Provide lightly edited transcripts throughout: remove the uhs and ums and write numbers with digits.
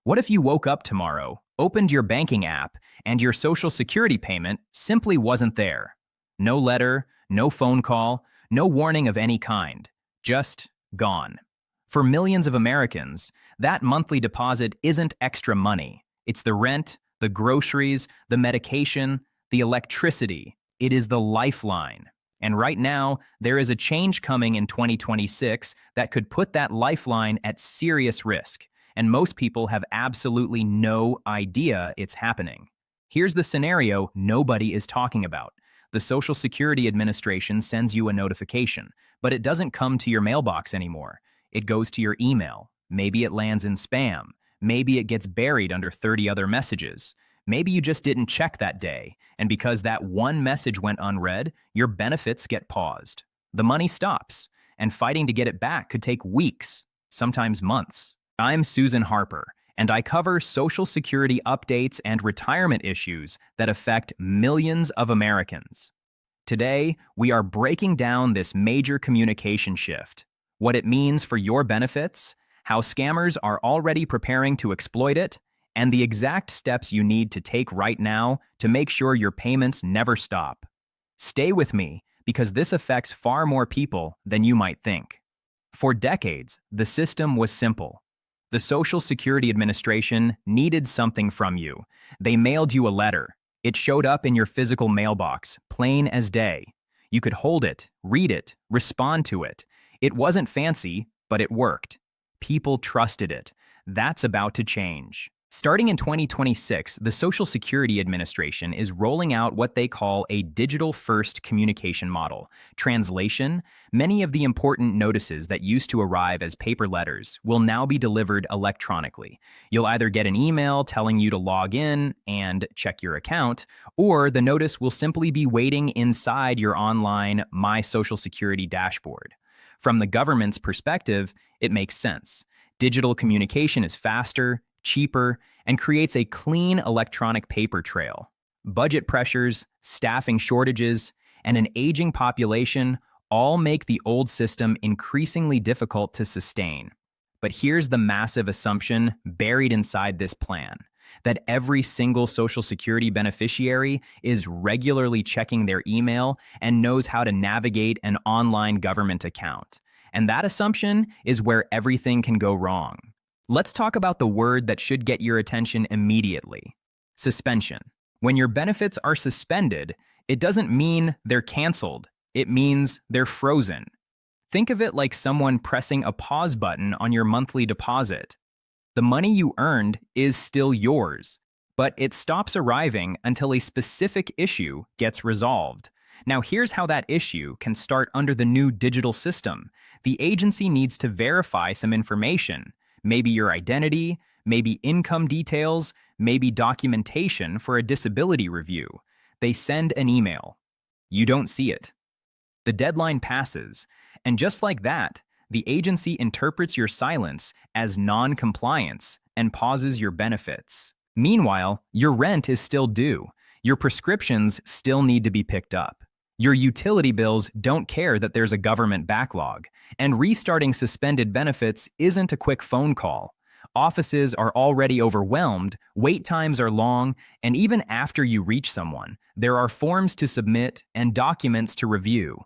What if you woke up tomorrow, opened your banking app, and your Social Security payment simply wasn't there? No letter, no phone call, no warning of any kind. Just gone. For millions of Americans, that monthly deposit isn't extra money. It's the rent, the groceries, the medication, the electricity. It is the lifeline. And right now, there is a change coming in 2026 that could put that lifeline at serious risk. And most people have absolutely no idea it's happening. Here's the scenario nobody is talking about. The Social Security Administration sends you a notification, but it doesn't come to your mailbox anymore. It goes to your email. Maybe it lands in spam. Maybe it gets buried under 30 other messages. Maybe you just didn't check that day, and because that one message went unread, your benefits get paused. The money stops, and fighting to get it back could take weeks, sometimes months. I'm Susan Harper, and I cover Social Security updates and retirement issues that affect millions of Americans. Today, we are breaking down this major communication shift, what it means for your benefits, how scammers are already preparing to exploit it, and the exact steps you need to take right now to make sure your payments never stop. Stay with me, because this affects far more people than you might think. For decades, the system was simple. The Social Security Administration needed something from you. They mailed you a letter. It showed up in your physical mailbox, plain as day. You could hold it, read it, respond to it. It wasn't fancy, but it worked. People trusted it. That's about to change. Starting in 2026, the Social Security Administration is rolling out what they call a digital-first communication model. Translation: many of the important notices that used to arrive as paper letters will now be delivered electronically. You'll either get an email telling you to log in and check your account, or the notice will simply be waiting inside your online My Social Security dashboard. From the government's perspective, it makes sense. Digital communication is faster, cheaper, and creates a clean electronic paper trail. Budget pressures, staffing shortages, and an aging population all make the old system increasingly difficult to sustain. But here's the massive assumption buried inside this plan, that every single Social Security beneficiary is regularly checking their email and knows how to navigate an online government account. And that assumption is where everything can go wrong. Let's talk about the word that should get your attention immediately: suspension. When your benefits are suspended, it doesn't mean they're canceled. It means they're frozen. Think of it like someone pressing a pause button on your monthly deposit. The money you earned is still yours, but it stops arriving until a specific issue gets resolved. Now, here's how that issue can start under the new digital system. The agency needs to verify some information. Maybe your identity, maybe income details, maybe documentation for a disability review. They send an email. You don't see it. The deadline passes, and just like that, the agency interprets your silence as non-compliance and pauses your benefits. Meanwhile, your rent is still due. Your prescriptions still need to be picked up. Your utility bills don't care that there's a government backlog, and restarting suspended benefits isn't a quick phone call. Offices are already overwhelmed, wait times are long, and even after you reach someone, there are forms to submit and documents to review.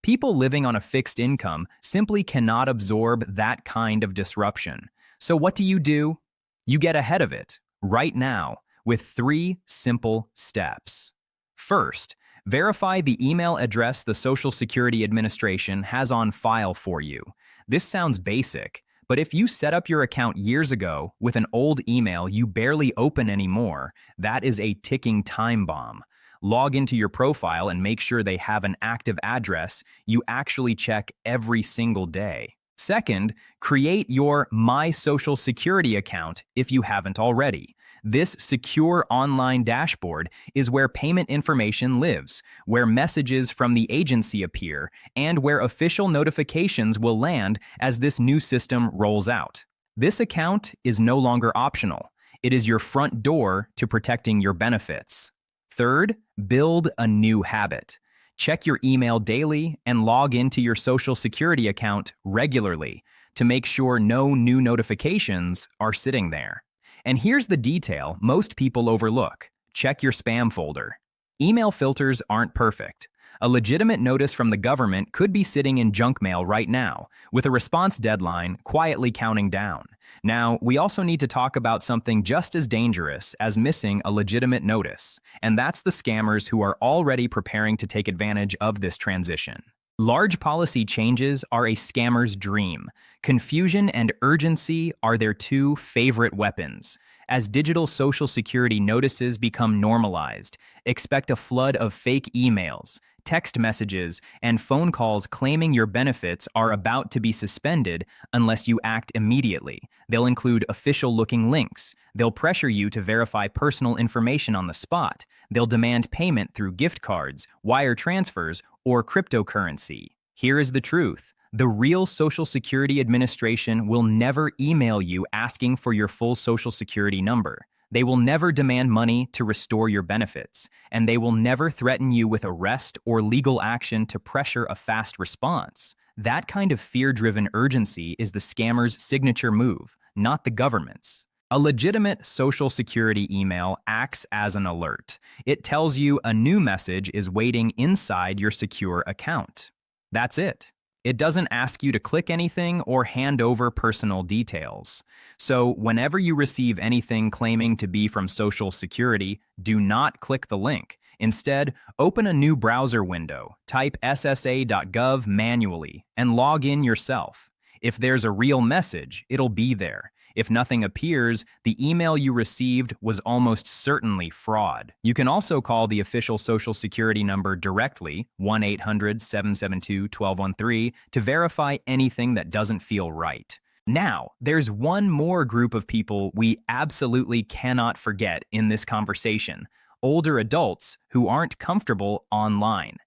People living on a fixed income simply cannot absorb that kind of disruption. So what do? You get ahead of it, right now, with 3 simple steps. First, verify the email address the Social Security Administration has on file for you. This sounds basic, but if you set up your account years ago with an old email you barely open anymore, that is a ticking time bomb. Log into your profile and make sure they have an active address you actually check every single day. Second, create your My Social Security account if you haven't already. This secure online dashboard is where payment information lives, where messages from the agency appear, and where official notifications will land as this new system rolls out. This account is no longer optional. It is your front door to protecting your benefits. Third, build a new habit. Check your email daily and log into your Social Security account regularly to make sure no new notifications are sitting there. And here's the detail most people overlook. Check your spam folder. Email filters aren't perfect. A legitimate notice from the government could be sitting in junk mail right now, with a response deadline quietly counting down. Now, we also need to talk about something just as dangerous as missing a legitimate notice, and that's the scammers who are already preparing to take advantage of this transition. Large policy changes are a scammer's dream. Confusion and urgency are their two favorite weapons. As digital Social Security notices become normalized, expect a flood of fake emails, text messages, and phone calls claiming your benefits are about to be suspended unless you act immediately. They'll include official-looking links. They'll pressure you to verify personal information on the spot. They'll demand payment through gift cards, wire transfers, or cryptocurrency. Here is the truth. The real Social Security Administration will never email you asking for your full Social Security number. They will never demand money to restore your benefits, and they will never threaten you with arrest or legal action to pressure a fast response. That kind of fear-driven urgency is the scammer's signature move, not the government's. A legitimate Social Security email acts as an alert. It tells you a new message is waiting inside your secure account. That's it. It doesn't ask you to click anything or hand over personal details. So whenever you receive anything claiming to be from Social Security, do not click the link. Instead, open a new browser window, type ssa.gov manually, and log in yourself. If there's a real message, it'll be there. If nothing appears, the email you received was almost certainly fraud. You can also call the official Social Security number directly, 1-800-772-1213, to verify anything that doesn't feel right. Now, there's one more group of people we absolutely cannot forget in this conversation: older adults who aren't comfortable online.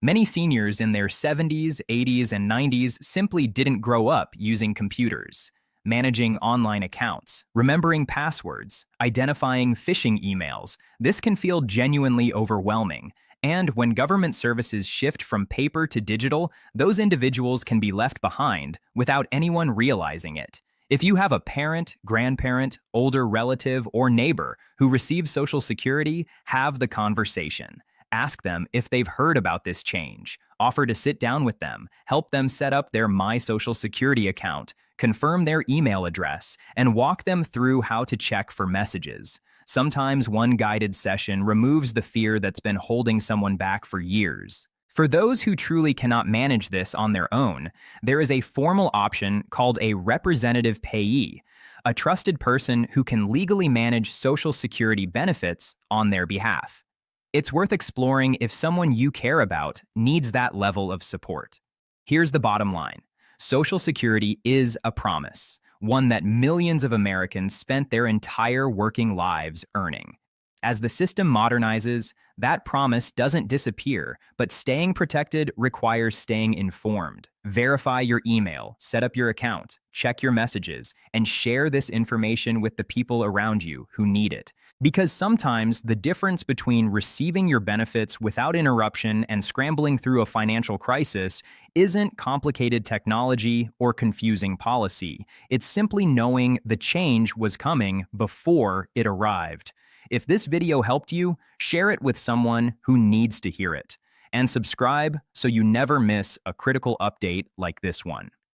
Many seniors in their 70s, 80s, and 90s simply didn't grow up using computers. Managing online accounts, remembering passwords, identifying phishing emails, this can feel genuinely overwhelming. And when government services shift from paper to digital, those individuals can be left behind without anyone realizing it. If you have a parent, grandparent, older relative, or neighbor who receives Social Security, have the conversation. Ask them if they've heard about this change. Offer to sit down with them, help them set up their My Social Security account, confirm their email address, and walk them through how to check for messages. Sometimes one guided session removes the fear that's been holding someone back for years. For those who truly cannot manage this on their own, there is a formal option called a representative payee, a trusted person who can legally manage Social Security benefits on their behalf. It's worth exploring if someone you care about needs that level of support. Here's the bottom line. Social Security is a promise, one that millions of Americans spent their entire working lives earning. As the system modernizes, that promise doesn't disappear, but staying protected requires staying informed. Verify your email, set up your account, check your messages, and share this information with the people around you who need it. Because sometimes the difference between receiving your benefits without interruption and scrambling through a financial crisis isn't complicated technology or confusing policy. It's simply knowing the change was coming before it arrived. If this video helped you, share it with someone who needs to hear it. And subscribe so you never miss a critical update like this one.